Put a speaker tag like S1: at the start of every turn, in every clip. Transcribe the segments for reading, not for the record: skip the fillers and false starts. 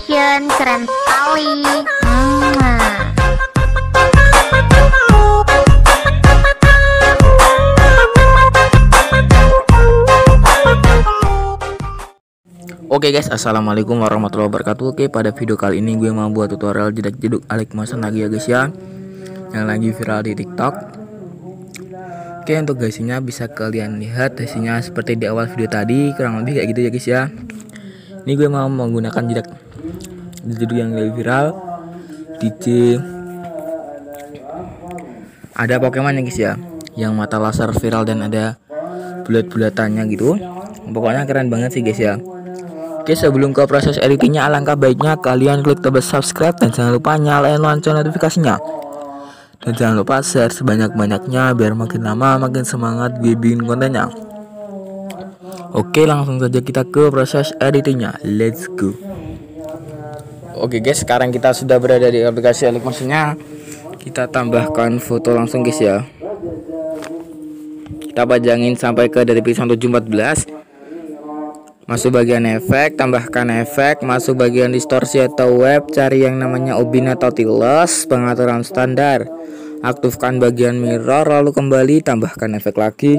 S1: Congratulations, keren sekali.
S2: Oke guys, assalamualaikum warahmatullahi wabarakatuh. Oke, pada video kali ini gue mau buat tutorial jedak jeduk alik motion lagi ya guys ya, yang lagi viral di TikTok. Oke, untuk hasilnya bisa kalian lihat hasilnya seperti di awal video tadi, kurang lebih kayak gitu ya guys ya. Ini gue mau menggunakan jedak jeduk yang lagi viral DJ. Ada Pokemon ya guys ya, yang mata laser viral dan ada bulat-bulatannya gitu. Pokoknya keren banget sih guys ya. Oke, sebelum ke proses editingnya, alangkah baiknya kalian klik tombol subscribe dan jangan lupa nyalain lonceng notifikasinya. Dan jangan lupa share sebanyak-banyaknya biar makin lama makin semangat gue bikin kontennya. Oke, langsung saja kita ke proses editingnya. Let's go. Oke guys, sekarang kita sudah berada di aplikasi alik motionnya. Kita tambahkan foto langsung guys ya. Kita pajangin sampai ke dari pisang 714. Masuk bagian efek, tambahkan efek, masuk bagian distorsi atau web, cari yang namanya obin atau tiles, pengaturan standar, aktifkan bagian mirror, lalu kembali tambahkan efek lagi,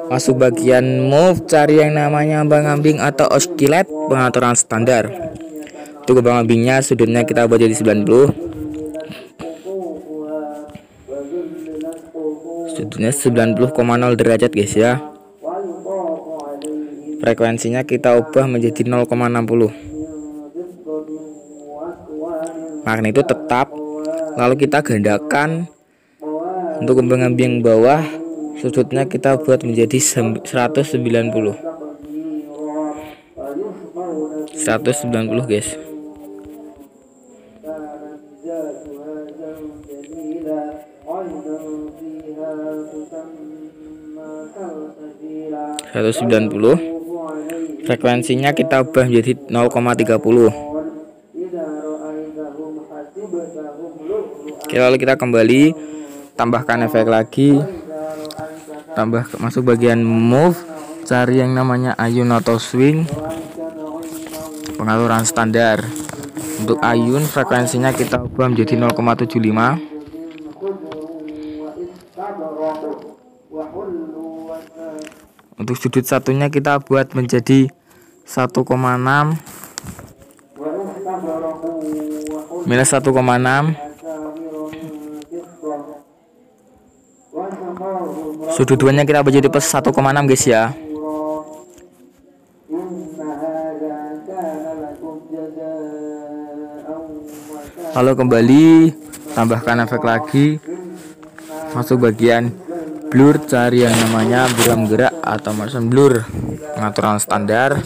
S2: masuk bagian move, cari yang namanya ambang-ambing atau oscillate, pengaturan standar. Untuk ambang-ambingnya sudutnya kita buat jadi 90, sudutnya 90,0 derajat guys ya. Frekuensinya kita ubah menjadi 0,60. Magnitud tetap. Lalu kita gandakan. Untuk ambang-ambing bawah, sudutnya kita buat menjadi 190. 190 guys. Frekuensinya kita ubah menjadi 0,30. Oke, lalu kita kembali tambahkan efek lagi, masuk bagian move, cari yang namanya ayun atau swing, pengaturan standar. Untuk ayun frekuensinya kita ubah menjadi 0,75. Untuk sudut satunya kita buat menjadi 1,6 minus 1,6. Sudut duanya kita buat jadi plus 1,6 guys ya. Lalu kembali tambahkan efek lagi, masuk bagian blur, cari yang namanya buram gerak atau motion blur, pengaturan standar.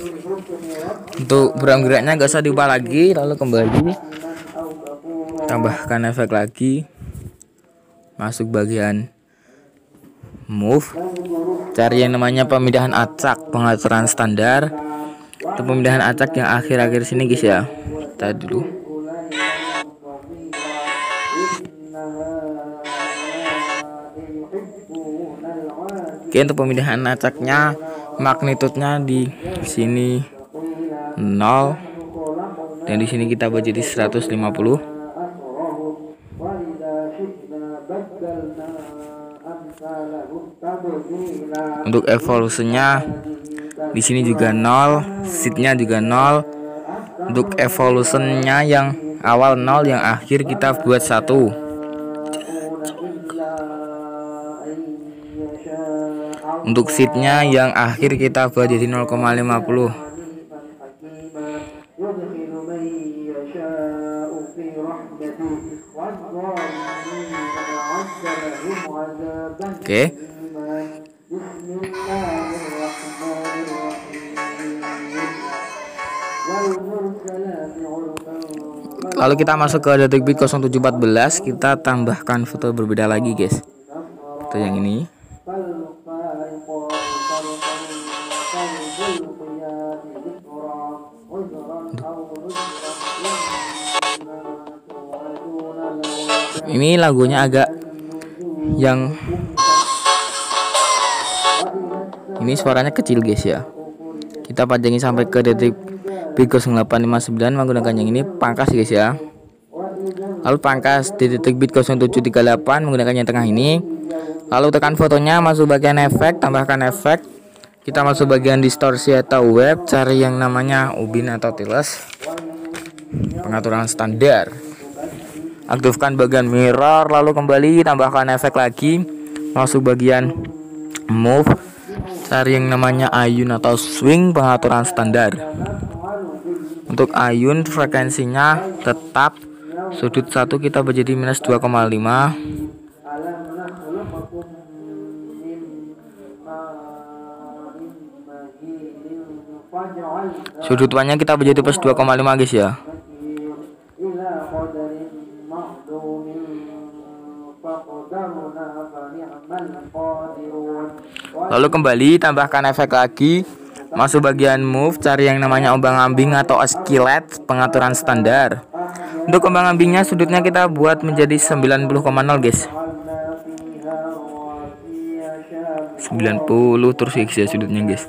S2: Untuk buram geraknya gak usah diubah lagi, lalu kembali tambahkan efek lagi, masuk bagian move, cari yang namanya pemindahan acak, pengaturan standar. Untuk pemindahan acak yang akhir-akhir sini guys ya. Kita dulu. Oke, untuk pemindahan acaknya magnitudenya di sini 0 dan di sini kita buat jadi 150. Untuk evolusinya di sini juga 0, seatnya juga 0. Untuk evolutionnya yang awal 0, yang akhir kita buat 1. Untuk seatnya yang akhir kita buat jadi 0,50. Oke. Lalu kita masuk ke detik bit 0714, kita tambahkan foto berbeda lagi guys. Foto yang ini. Ini lagunya agak yang ini suaranya kecil guys ya. Kita pajangin sampai ke detik bit 0859 menggunakan yang ini, pangkas guys ya. Lalu pangkas di detik bit 0738 menggunakan yang tengah ini. Lalu tekan fotonya, masuk bagian efek, tambahkan efek. Kita masuk bagian distorsi atau web, cari yang namanya ubin atau tiles, pengaturan standar. Aktifkan bagian mirror, lalu kembali tambahkan efek lagi, masuk bagian move, cari yang namanya ayun atau swing, pengaturan standar. Untuk ayun frekuensinya tetap sudut 1 kita menjadi minus 2,5. Sudut Y-nya kita menjadi plus 2,5 guys ya. Lalu kembali tambahkan efek lagi, masuk bagian move, cari yang namanya ombang-ambing atau oscillate, pengaturan standar. Untuk ombang-ambingnya sudutnya kita buat menjadi 90,0 guys. 90 terus ya sudutnya guys.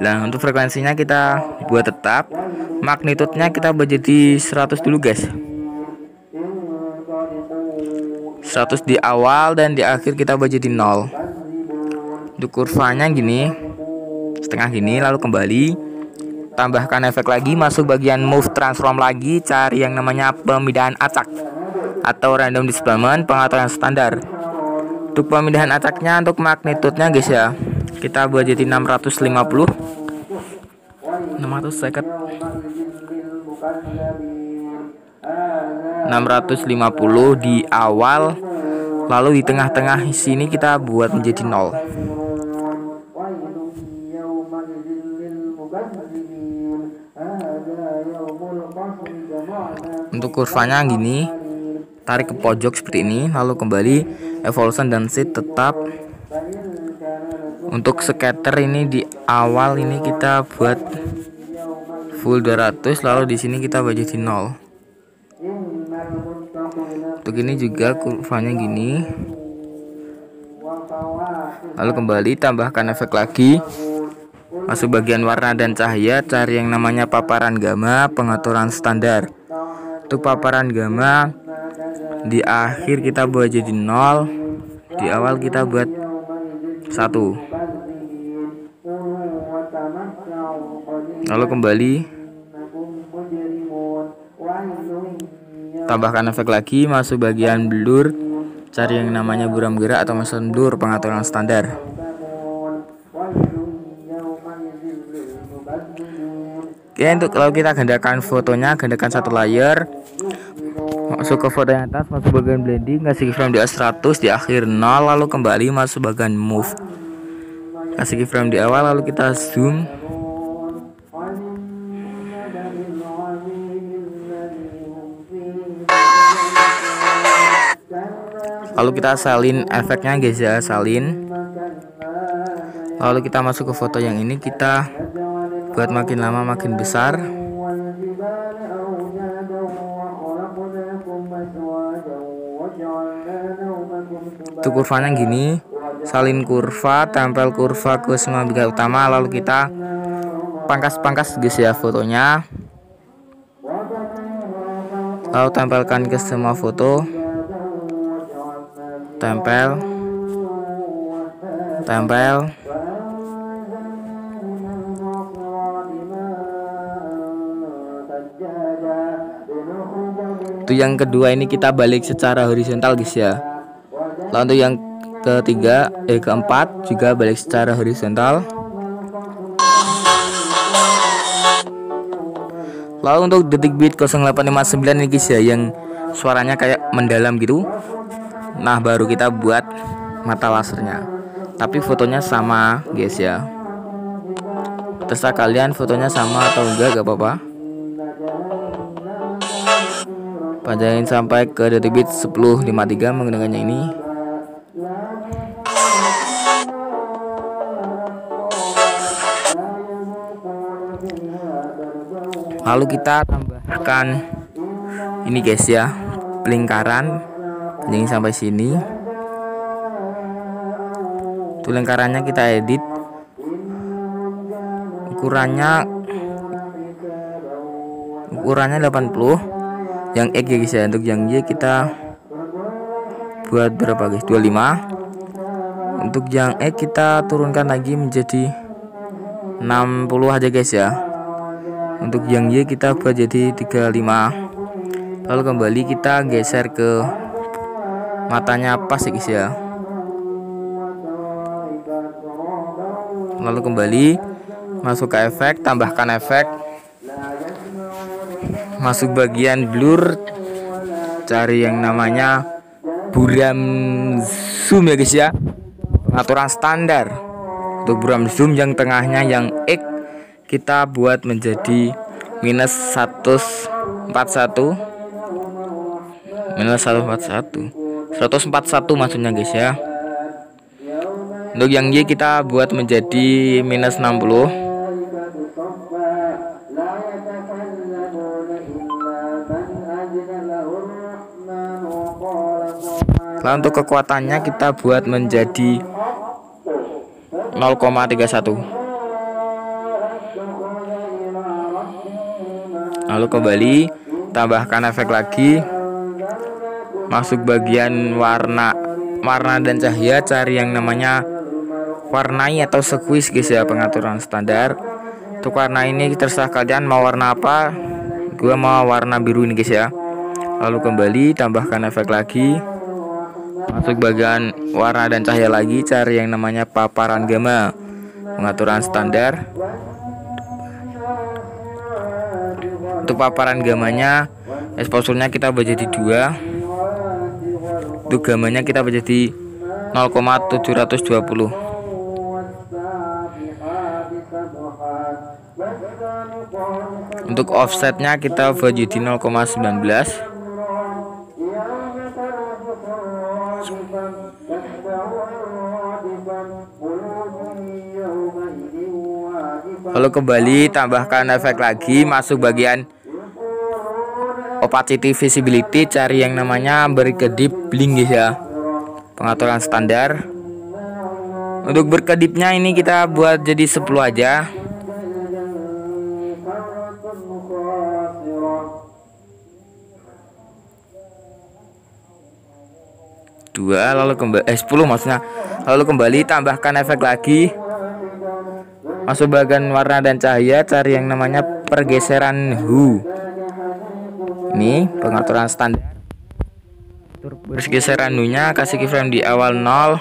S2: Nah, untuk frekuensinya kita buat tetap, magnitudenya kita menjadi 100 dulu guys. 100 di awal dan di akhir kita buat jadi 0. Untuk kurvanya gini, setengah gini, lalu kembali tambahkan efek lagi, masuk bagian move, transform lagi, cari yang namanya pemindahan acak atau random displacement, pengaturan standar. Untuk pemindahan acaknya, untuk magnitudenya guys ya, kita buat jadi 650 di awal, lalu di tengah-tengah sini kita buat menjadi 0. Untuk kurvanya gini, tarik ke pojok seperti ini, lalu kembali evolution dan seed tetap. Untuk scatter ini di awal ini kita buat full 200, lalu di sini kita buat jadi 0. Untuk ini juga kurvanya gini, lalu kembali tambahkan efek lagi, masuk bagian warna dan cahaya, cari yang namanya paparan gamma, pengaturan standar. Untuk paparan gamma di akhir kita buat jadi 0, di awal kita buat 1. Lalu kembali tambahkan efek lagi, masuk bagian blur, cari yang namanya buram gerak atau mesin blur, pengaturan standar. Oke, untuk kalau kita gandakan fotonya, gandakan satu layer, masuk ke foto yang atas, masuk bagian blending, kasih keyframe di 100, di akhir 0, lalu kembali masuk bagian move, kasih keyframe di awal, lalu kita zoom. Lalu kita salin efeknya guys ya, salin. Lalu kita masuk ke foto yang ini, kita buat makin lama makin besar. Untuk kurvanya gini, salin kurva, tempel kurva ke semua bagian utama, lalu kita pangkas-pangkas guys ya fotonya. Lalu tempelkan ke semua foto, tempel. Itu yang kedua ini kita balik secara horizontal guys ya. Lalu untuk yang ketiga, keempat juga balik secara horizontal. Lalu untuk detik bit 0859 ini guys ya, yang suaranya kayak mendalam gitu. Nah, baru kita buat mata lasernya. Tapi fotonya sama guys ya. Terserah kalian fotonya sama atau enggak, gak apa-apa. Panjangin sampai ke detik bit 1053 menggunakannya ini. Lalu kita tambahkan ini guys ya, lingkaran, panjangin sampai sini. Itu lingkarannya kita edit, ukurannya ukurannya 80. Yang X ya guys ya. Untuk yang Y kita buat berapa guys? 25. Untuk yang X kita turunkan lagi menjadi 60 aja guys ya. Untuk yang Y kita buat jadi 35. Lalu kembali kita geser ke matanya pas ya guys ya. Lalu kembali masuk ke efek, tambahkan efek, masuk bagian blur, cari yang namanya buram zoom ya guys ya. Pengaturan standar untuk buram zoom yang tengahnya yang X kita buat menjadi minus 141 maksudnya guys ya. Untuk yang Y kita buat menjadi minus 60. Lalu untuk kekuatannya kita buat menjadi 0,31. Lalu kembali tambahkan efek lagi, masuk bagian warna dan cahaya, cari yang namanya warnai atau squeeze guys ya. Pengaturan standar untuk warna ini terserah kalian mau warna apa. Gua mau warna biru ini guys ya. Lalu kembali tambahkan efek lagi, masuk bagian warna dan cahaya lagi, cari yang namanya paparan gamma. Pengaturan standar untuk paparan gamanya, exposure-nya kita buat jadi 2. Untuk gamanya kita buat jadi 0,720. Untuk offsetnya kita buat jadi 0,19. Lalu kembali tambahkan efek lagi, masuk bagian opacity visibility, cari yang namanya berkedip blink guys ya. Pengaturan standar. Untuk berkedipnya ini kita buat jadi 10 aja. Lalu kembali 10 maksudnya. Lalu kembali tambahkan efek lagi, masuk bagian warna dan cahaya, cari yang namanya pergeseran hue. Ini pengaturan standar. Pergeseran hue-nya kasih keyframe di awal 0,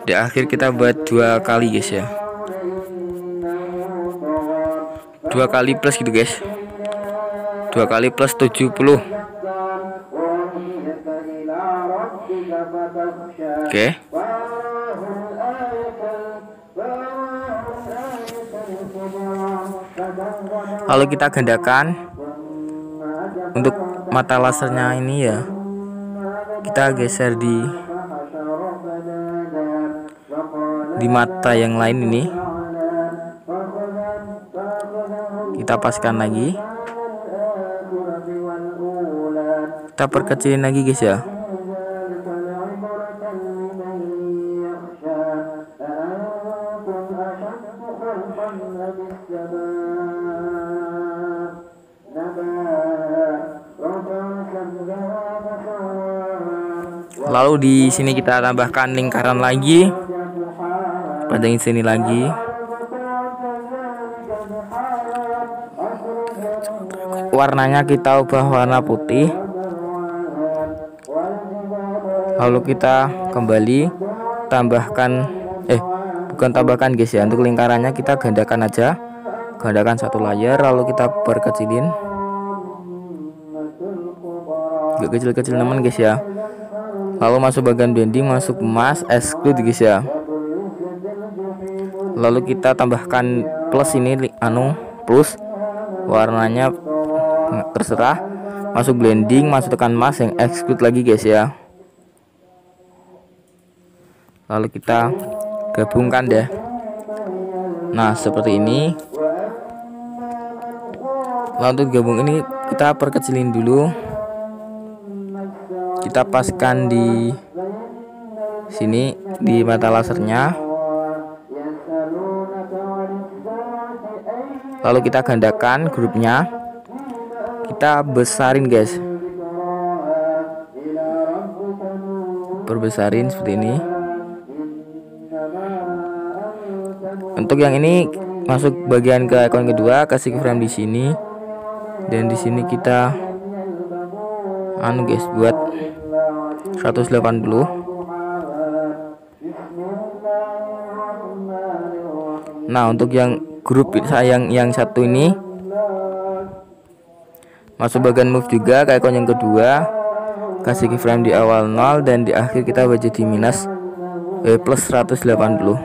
S2: di akhir kita buat 2 kali guys ya. 2 kali plus gitu guys. 2 kali plus 70. Oke. Lalu kita gandakan untuk mata lasernya ini ya. Kita geser di mata yang lain ini. Kita paskan lagi. Kita perkecilin lagi guys ya. Lalu di sini kita tambahkan lingkaran lagi, pada sini lagi. Warnanya kita ubah warna putih. Lalu kita kembali tambahkan bukan tambahkan guys ya. Untuk lingkarannya kita gandakan aja, gandakan satu layer, lalu kita perkecilin. Gak kecil-kecil teman guys ya. Lalu masuk bagian blending, masuk mask, exclude guys ya. Lalu kita tambahkan plus ini, plus warnanya terserah. Masuk blending, masuk tekan mask yang exclude lagi guys ya. Lalu kita gabungkan deh. Nah seperti ini. Lalu untuk gabung ini kita perkecilin dulu. Kita paskan di sini di mata lasernya. Lalu kita gandakan grupnya. kita besarin guys, perbesarin seperti ini. Untuk yang ini masuk bagian ke icon kedua, kasih keyframe di sini, dan di sini kita guys buat 180. Nah, untuk yang grup yang satu ini masuk bagian move juga ke icon yang kedua, kasih keyframe di awal 0 dan di akhir kita buat jadi plus 180.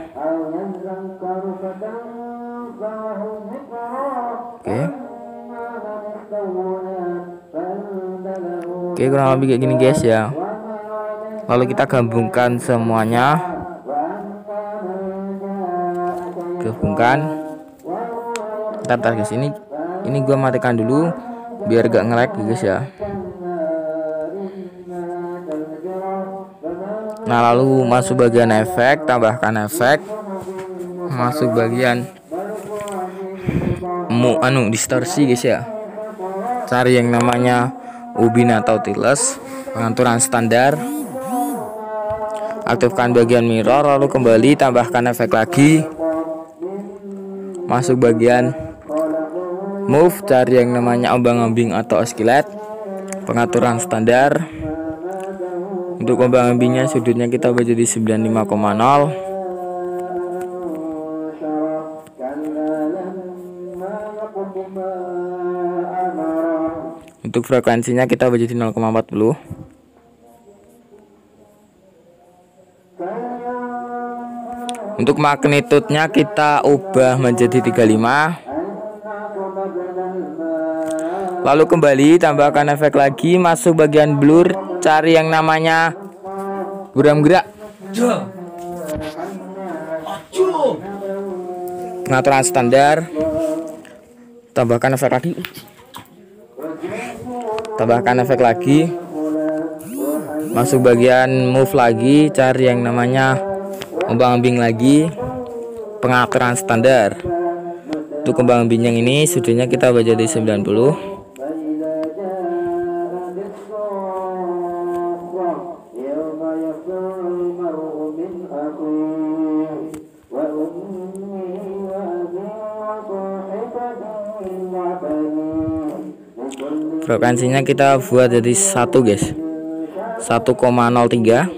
S2: Oke, kurang lebih kayak gini guys ya. Lalu kita gabungkan semuanya, Bentar guys, ini gua matikan dulu biar gak nge-lag guys ya. Nah, lalu masuk bagian efek, tambahkan efek, masuk bagian distorsi guys ya. Cari yang namanya ubin atau tiles, pengaturan standar, aktifkan bagian mirror, lalu kembali tambahkan efek lagi, masuk bagian move, cari yang namanya ombang-ambing atau oscillate, pengaturan standar. Untuk ombang-ambingnya sudutnya kita buat jadi 95,0. Untuk frekuensinya kita buat jadi 0,40. Untuk magnitude-nya kita ubah menjadi 35. Lalu kembali tambahkan efek lagi, masuk bagian blur, cari yang namanya buram gerak, pengaturan standar, tambahkan efek lagi, masuk bagian move lagi, cari yang namanya ombang-ambing lagi, pengaturan standar. Untuk ombang-ambing yang ini sudutnya kita buat jadi 90. Frekuensinya kita buat jadi 1 guys, 1,03.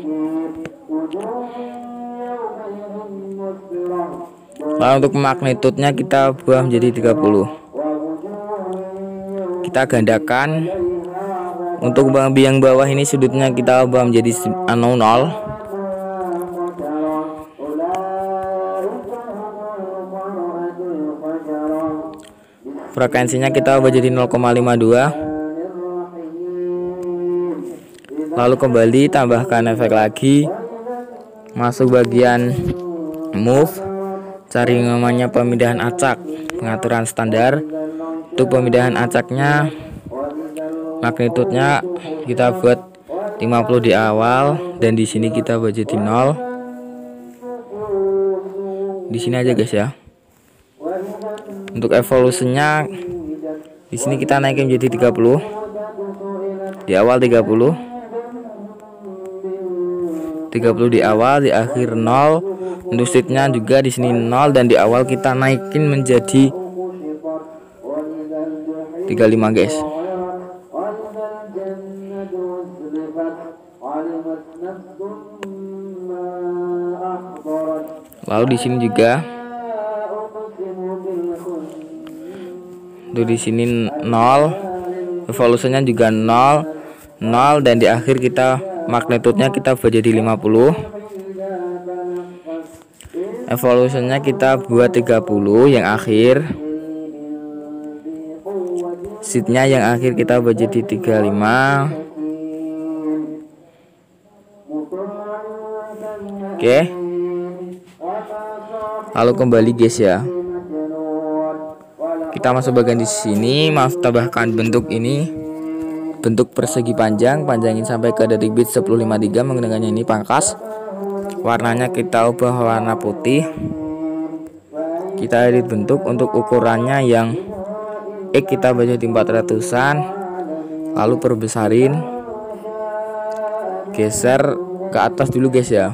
S2: Lalu untuk magnitude-nya kita buat menjadi 30. Kita gandakan. Untuk yang bawah ini sudutnya kita buat menjadi 0. Frekuensinya kita buat jadi 0,52. Lalu kembali tambahkan efek lagi, masuk bagian move, cari namanya pemindahan acak, pengaturan standar. Untuk pemindahan acaknya magnitude-nya kita buat 50 di awal, dan di sini kita buat jadi 0. Di sini aja guys ya. Untuk evolusinya di sini kita naikin menjadi 30. Di awal 30 di awal, di akhir 0. Untuk speednya juga di sini 0, dan di awal kita naikin menjadi 35 guys. Lalu di sini juga, untuk di sini 0, evolusinya juga 0, dan di akhir kita magnitude-nya kita buat jadi 50. Evolusinya kita buat 30 yang akhir. Seatnya yang akhir kita buat jadi 35. Oke. Lalu kembali guys ya. Kita masuk bagian di sini, tambahkan bentuk ini. Bentuk persegi panjang, panjangin sampai ke detik bit 1053 menggunakannya ini pangkas. Warnanya kita ubah warna putih. Kita edit bentuk untuk ukurannya yang X kita baca di 400-an, lalu perbesarin, geser ke atas dulu guys ya,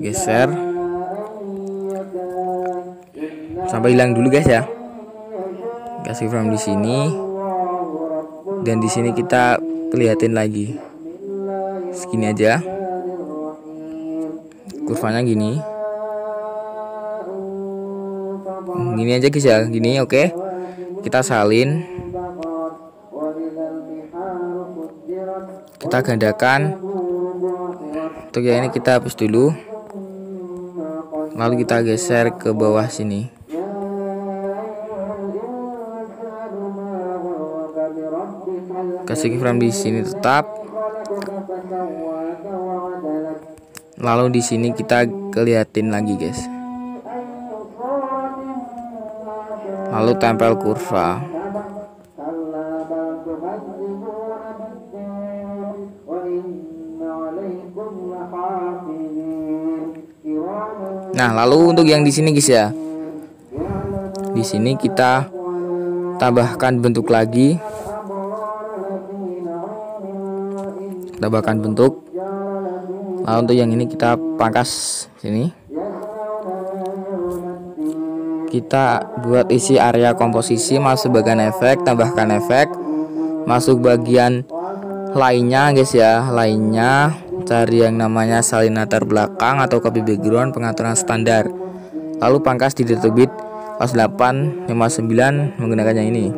S2: geser sampai hilang dulu guys ya. Kasih frame di sini, dan di sini kita kelihatin lagi segini aja, kurvanya gini aja guys ya, gini. Oke, kita salin, kita gandakan. Untuk yang ini kita hapus dulu, lalu kita geser ke bawah sini. Kasih keyframe di sini tetap. Lalu di sini kita kelihatin lagi guys. Lalu tempel kurva. Nah, lalu untuk yang di sini guys ya. Di sini kita tambahkan bentuk lagi. Tambahkan bentuk. Lalu untuk yang ini kita pangkas sini. Kita buat isi area komposisi, masuk bagian efek, tambahkan efek, masuk bagian lainnya guys ya. Lainnya cari yang namanya salin latar belakang atau copy background, pengaturan standar. Lalu pangkas di deterbit 0859 menggunakan yang ini.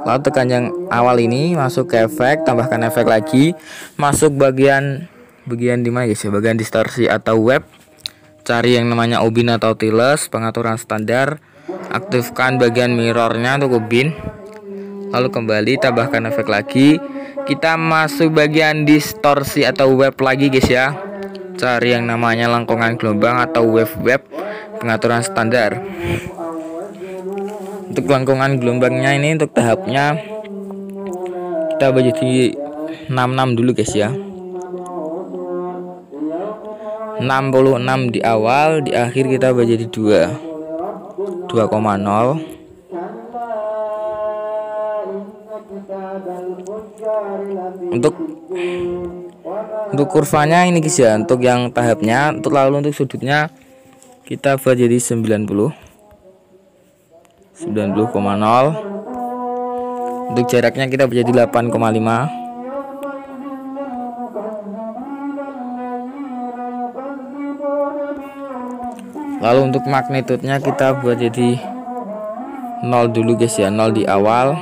S2: Lalu tekan yang awal ini, masuk ke efek, tambahkan efek lagi, masuk bagian di mana guys ya, bagian distorsi atau web, cari yang namanya ubin atau tiles, pengaturan standar, aktifkan bagian mirrornya untuk ubin, lalu kembali tambahkan efek lagi, kita masuk bagian distorsi atau web lagi guys ya, cari yang namanya lengkungan gelombang atau wave, pengaturan standar. Untuk lengkungan gelombangnya ini untuk tahapnya kita baca di 66 dulu guys ya. 66 di awal, di akhir kita baca di 2,0. Untuk kurvanya ini guys ya, untuk yang tahapnya, untuk lalu untuk sudutnya kita buat jadi 90,0. Untuk jaraknya kita buat jadi 8,5. Lalu untuk magnitudenya kita buat jadi 0 dulu guys ya, 0 di awal,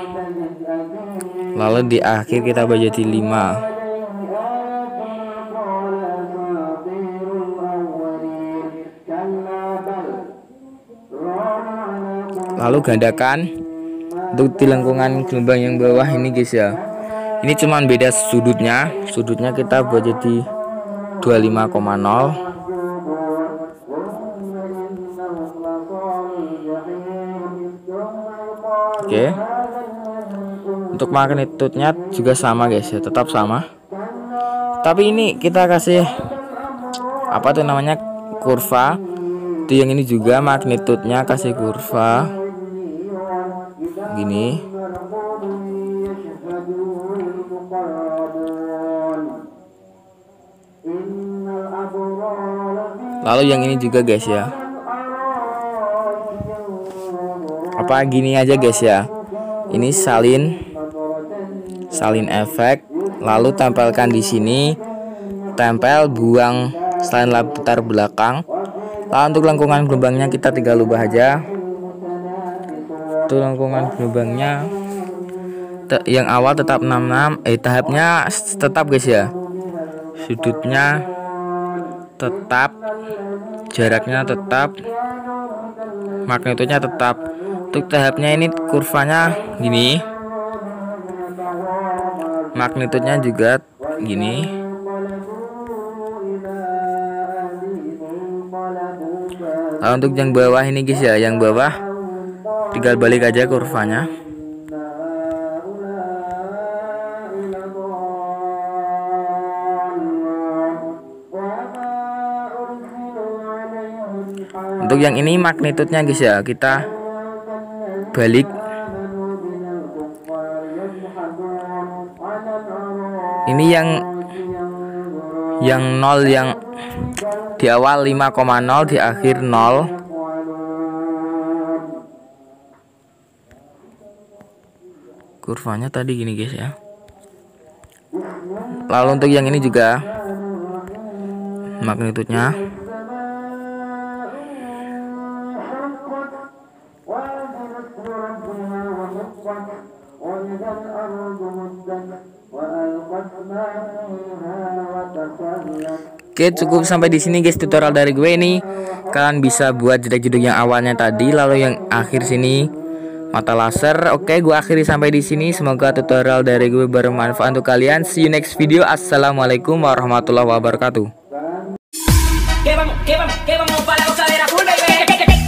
S2: lalu di akhir kita buat jadi 5. Lalu gandakan. Untuk di lengkungan gelombang yang bawah ini guys ya, ini cuman beda sudutnya kita buat jadi 25,0. Oke. Untuk magnitudenya juga sama guys ya, tetap sama. Tapi ini kita kasih apa tuh namanya, kurva. Itu yang ini juga magnitudenya kasih kurva gini. Lalu yang ini juga guys ya, apa gini aja guys ya. Ini salin efek, lalu tempelkan di sini, tempel, buang salin latar belakang. Lalu untuk lengkungan gelombangnya kita tinggal ubah aja. Itu lengkungan gelombangnya yang awal tetap 66, tahapnya tetap guys ya, sudutnya tetap, jaraknya tetap, magnitudenya tetap. Untuk tahapnya ini kurvanya gini, magnitudenya juga gini. Nah, untuk yang bawah ini guys ya, yang bawah tinggal balik aja kurvanya. Untuk yang ini magnitudenya guys ya, kita balik. Ini yang 0, yang di awal 5,0, di akhir 0. Kurvanya tadi gini guys ya. Lalu untuk yang ini juga magnitudenya. Oke, cukup sampai di sini guys tutorial dari gue ini. Kalian bisa buat jedek-jedek yang awalnya tadi, lalu yang akhir sini mata laser. Oke, gue akhiri sampai di sini. Semoga tutorial dari gue bermanfaat untuk kalian. See you next video. Assalamualaikum warahmatullahi wabarakatuh.
S3: Que vamos para la gozadera full, baby.